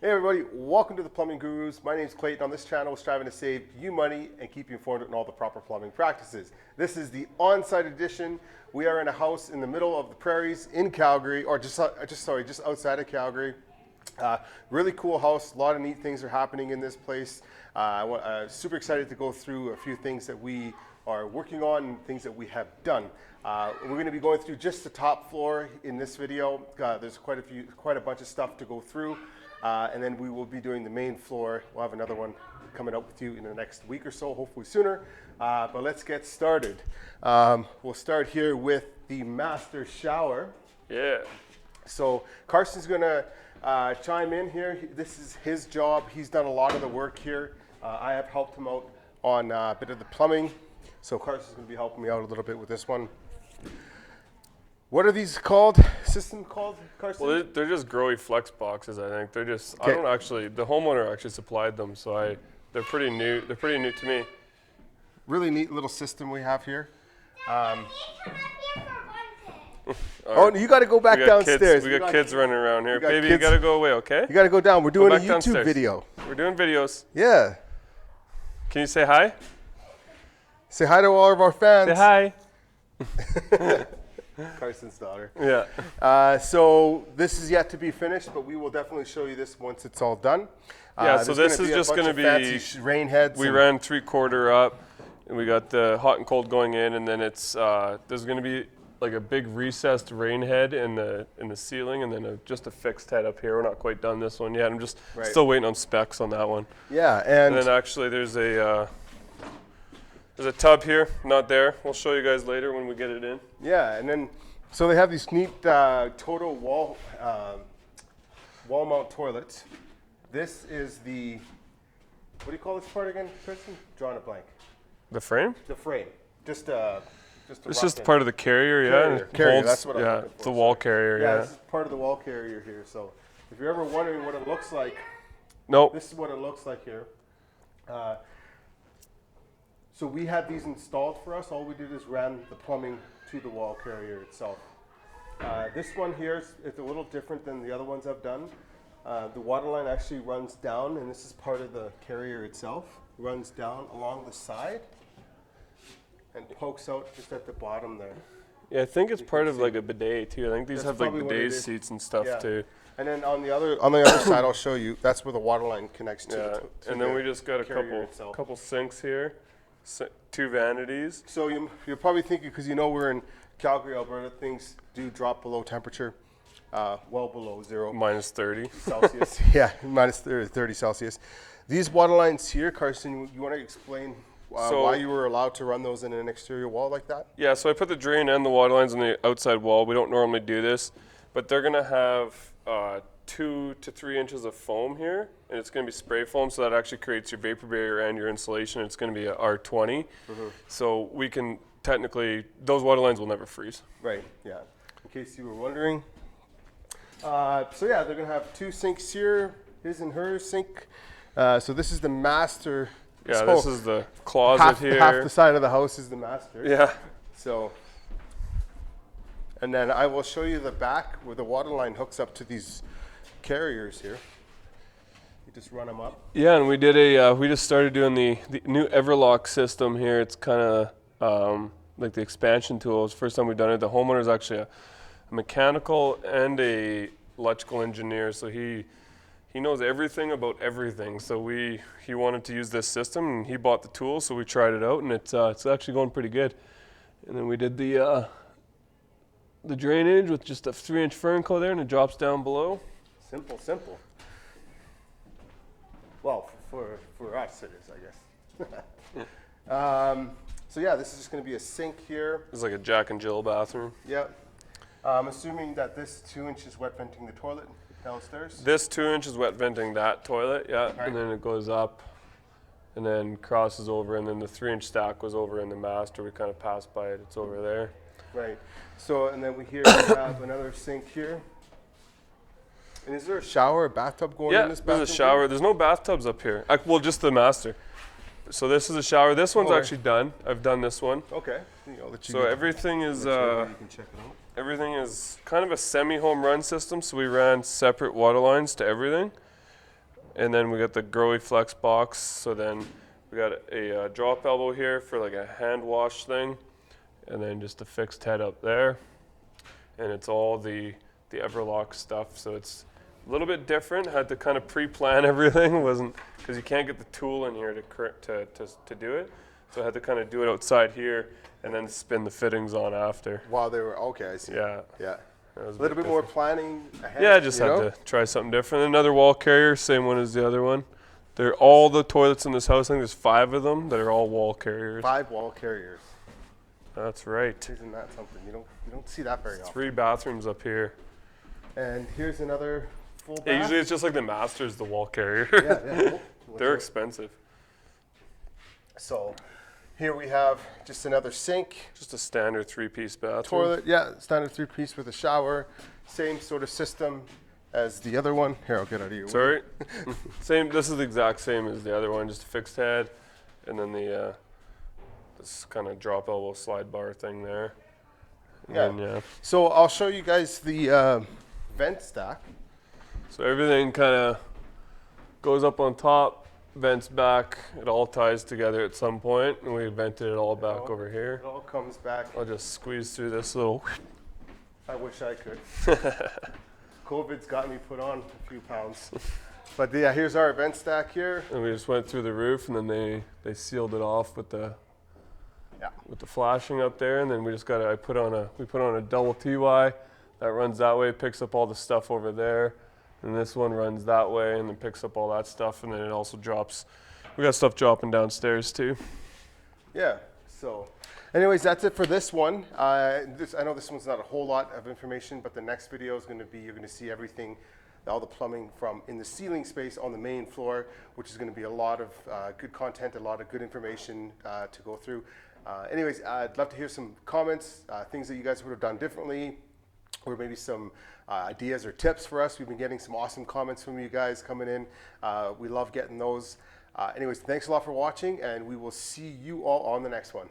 Hey everybody, welcome to the Plumbing Gurus. My name is Clayton. On this channel, we're striving to save you money and keep you informed on all the proper plumbing practices. This is the on-site edition. We are in a house in the middle of the prairies in Calgary, or just outside of Calgary. Really cool house. A lot of neat things are happening in this place. Super excited to go through a few things that we are working on and things that we have done. We're going to be going through just the top floor in this video. There's quite a bunch of stuff to go through. And then we will be doing the main floor. We'll have another one coming up with you in the next week or so, hopefully sooner. But let's get started. We'll start here with the master shower. Yeah. So Carson's gonna chime in here. This is his job. He's done a lot of the work here. I have helped him out on a bit of the plumbing. So Carson's gonna be helping me out a little bit with this one. What are these called? System called, Carson? Well, they're just Growy flex boxes. I think they're just. Okay. I don't actually. The homeowner actually supplied them, so they're pretty new. They're pretty new to me. Really neat little system we have here. Right. Oh, you got to go back downstairs. We got kids running around here. Baby, kids. you got to go away, okay? You got to go down. We're doing a YouTube downstairs. video. We're doing videos. Yeah. Can you say hi? Say hi to all of our fans. Say hi. Carson's daughter. Yeah. So this is yet to be finished, but we will definitely show you this once it's all done. Yeah. So this is just going to be fancy rain heads. We ran 3/4 up, and we got the hot and cold going in, and then it's there's going to be like a big recessed rain head in the ceiling, and then just a fixed head up here. We're not quite done this one yet. I'm just still waiting on specs on that one. Yeah, and then actually there's a tub here, not there. We'll show you guys later when we get it in. Yeah, and then so they have these neat total wall mount toilets. This is the, what do you call this part again, Kristen? Drawing a blank. The frame? The frame. Just it's just part of the carrier, yeah. Carrier, that's what I'm looking for. The wall carrier, yeah. Yeah, This is part of the wall carrier here. So if you're ever wondering what it looks like, nope. This is what it looks like here. So we had these installed for us. All we did is ran the plumbing to the wall carrier itself. This one here is a little different than the other ones I've done. The water line actually runs down, and this is part of the carrier itself. Runs down along the side and pokes out just at the bottom there. Yeah, I think it's part of like a bidet too. I think these have like bidet seats and stuff too. And then on the other side, I'll show you. That's where the water line connects to. And then we just got a couple sinks here. 2 vanities. So you're probably thinking, because you know we're in Calgary, Alberta, things do drop below temperature, well below zero. Minus 30. Celsius. Yeah, minus 30 Celsius. These water lines here, Carson, you want to explain why you were allowed to run those in an exterior wall like that? Yeah, so I put the drain and the water lines on the outside wall. We don't normally do this, but they're going to have 2 to 3 inches of foam here, and it's going to be spray foam, so that actually creates your vapor barrier and your insulation. It's going to be a R20, so we can technically, those water lines will never freeze. Right, yeah, in case you were wondering. So yeah, they're going to have 2 sinks here, his and her sink. So this is the master. Yeah, this is the closet here. Half the side of the house is the master. Yeah. So, and then I will show you the back where the water line hooks up to these carriers here. You just run them up. Yeah, and we did we just started doing the new Everloc system here. It's kind of like the expansion tool. It's the first time we've done it. The homeowner is actually a mechanical and a electrical engineer, so he knows everything about everything. So he wanted to use this system, and he bought the tool, so we tried it out, and it's actually going pretty good. And then we did the drainage with just a 3-inch fern coat there, and it drops down below. Simple. Well, for us it is, I guess. So yeah, this is just going to be a sink here. It's like a Jack and Jill bathroom. Yep. I'm assuming that this 2 inches wet venting the toilet downstairs. This 2 inches wet venting that toilet, yeah, right. And then it goes up, and then crosses over, and then the 3-inch stack goes over in the master. We kind of passed by it. It's over there. Right. So, and then we have another sink here. And is there a shower, a bathtub going in this bathroom? Yeah, there's a shower. There's no bathtubs up here. Well, just the master. So this is a shower. This one's actually done. I've done this one. Okay. So everything is everything is kind of a semi-home run system. So we ran separate water lines to everything, And then we got the Growy Flex box. So then we got a drop elbow here for like a hand wash thing, and then just a fixed head up there. And it's all the Everloc stuff. So it's a little bit different. Had to kind of pre-plan everything. Wasn't because you can't get the tool in here to do it. So I had to kind of do it outside here and then spin the fittings on after. While they were okay, I see. Yeah. Yeah. That was A little bit more planning ahead. Yeah, I just had to try something different. Another wall carrier, same one as the other one. They're all the toilets in this house. I think there's 5 of them that are all wall carriers. 5 wall carriers. That's right. Isn't that something? You don't see that very often. 3 bathrooms up here. And here's another full bath. Yeah, usually it's just like the master's the wall carrier. Yeah. They're expensive. So here we have just another sink. Just a standard 3-piece bathroom. Toilet, yeah, standard 3-piece with a shower. Same sort of system as the other one. Here, I'll get out of your way. Sorry. Same. This is the exact same as the other one, just a fixed head, and then the this kind of drop elbow slide bar thing there. And Yeah. then, yeah. So I'll show you guys the vent stack. So everything kind of goes up on top, vents back. It all ties together at some point, and we vented it all back over here. It all comes back. I'll just squeeze through this little. I wish I could. COVID's got me put on a few pounds. But yeah, here's our vent stack here. And we just went through the roof, and then they sealed it off with the flashing up there, and then we just got we put on a double TY that runs that way, picks up all the stuff over there, and this one runs that way and then picks up all that stuff, and then it also drops. We got stuff dropping downstairs too. Yeah. So, anyways, that's it for this one. I know this one's not a whole lot of information, but the next video is going to be, you're going to see everything, all the plumbing from in the ceiling space on the main floor, which is going to be a lot of good content, a lot of good information to go through. Anyways, I'd love to hear some comments, things that you guys would have done differently, or maybe some ideas or tips for us. We've been getting some awesome comments from you guys coming in. We love getting those. Anyways, thanks a lot for watching, and we will see you all on the next one.